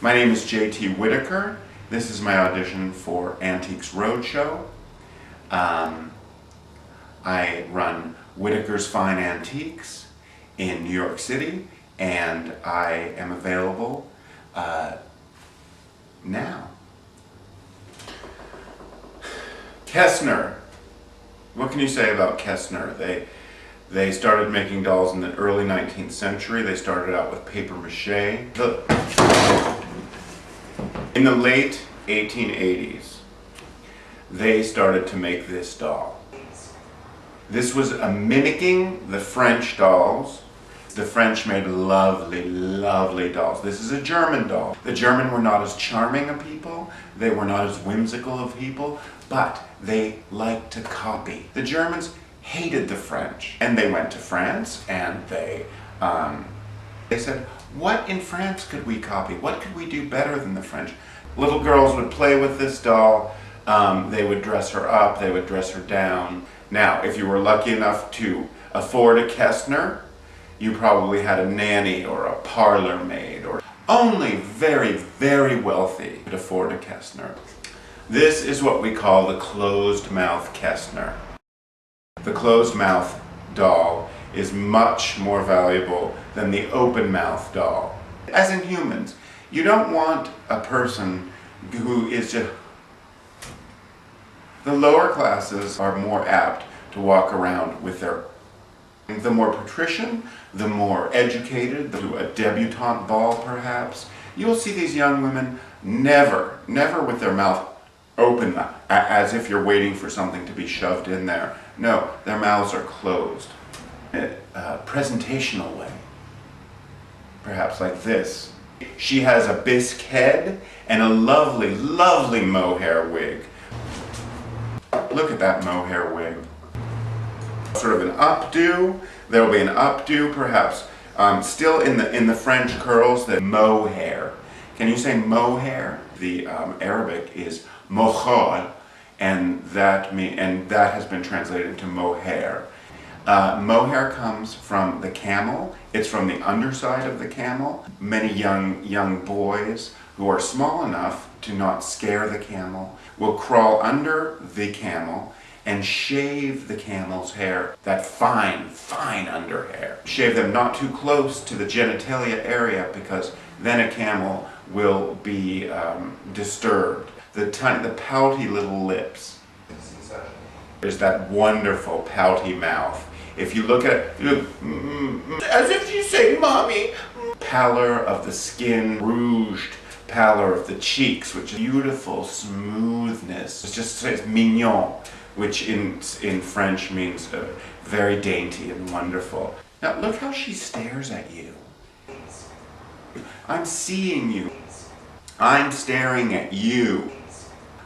My name is J.T. Whitacre. This is my audition for Antiques Roadshow. I run Whitacre's Fine Antiques in New York City, and I am available now. Kestner. What can you say about Kestner? They started making dolls in the early 19th century. They started out with paper mache. In the late 1880s, they started to make this doll. This was a mimicking the French dolls. The French made lovely, lovely dolls. This is a German doll. The German were not as charming a people, they were not as whimsical of people, but they liked to copy. The Germans hated the French, and they went to France and they said, what in France could we copy? What could we do better than the French? Little girls would play with this doll. They would dress her up, they would dress her down. Now, if you were lucky enough to afford a Kestner, you probably had a nanny or a parlor maid, or only very, very wealthy could afford a Kestner. This is what we call the closed-mouth Kestner. The closed-mouth doll is much more valuable than the open-mouth doll. As in humans, you don't want a person who is just... The lower classes are more apt to walk around with their... The more patrician, the more educated, a debutante ball perhaps, you'll see these young women never with their mouth open, as if you're waiting for something to be shoved in there. No, their mouths are closed. In a presentational way, perhaps like this. She has a bisque head and a lovely, lovely mohair wig. Look at that mohair wig. Sort of an updo. There will be an updo, perhaps still in the French curls, the mohair. Can you say mohair? The Arabic is mohar, and that has been translated into mohair. Mohair comes from the camel. It's from the underside of the camel. Many young boys who are small enough to not scare the camel will crawl under the camel and shave the camel's hair, that fine, fine under hair. Shave them not too close to the genitalia area, because then a camel will be disturbed. The pouty little lips. There's that wonderful pouty mouth. If you look at it, you look, as if you say, Mommy. Pallor of the skin, rouged pallor of the cheeks, which is beautiful smoothness. It just says mignon, which in French means very dainty and wonderful. Now look how she stares at you. I'm seeing you. I'm staring at you.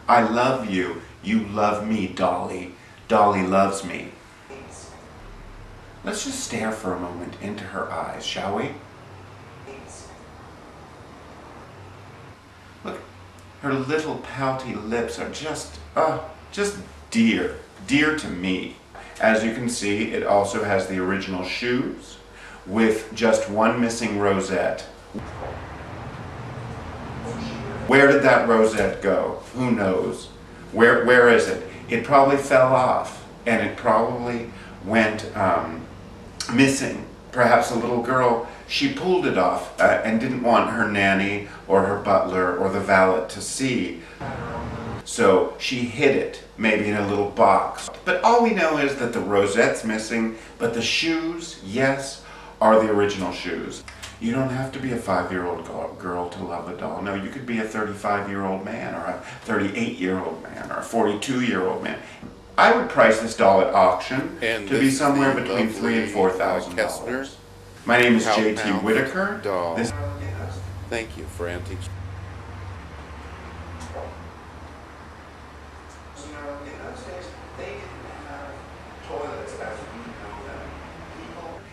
I love you. You love me, Dolly. Dolly loves me. Let's just stare for a moment into her eyes, shall we? Look, her little pouty lips are just dear to me. As you can see, it also has the original shoes with just one missing rosette. Where did that rosette go? Who knows? Where is it? It probably fell off, and it probably went missing. Perhaps a little girl, she pulled it off and didn't want her nanny or her butler or the valet to see. So she hid it, maybe in a little box. But all we know is that the rosette's missing, but the shoes, yes, are the original shoes. You don't have to be a 5-year-old girl to love a doll. No, you could be a 35-year-old man, or a 38-year-old man, or a 42-year-old man. I would price this doll at auction to be somewhere between $3,000 and $4,000. My name is J.T. Whitacre. Thank you for Antiques.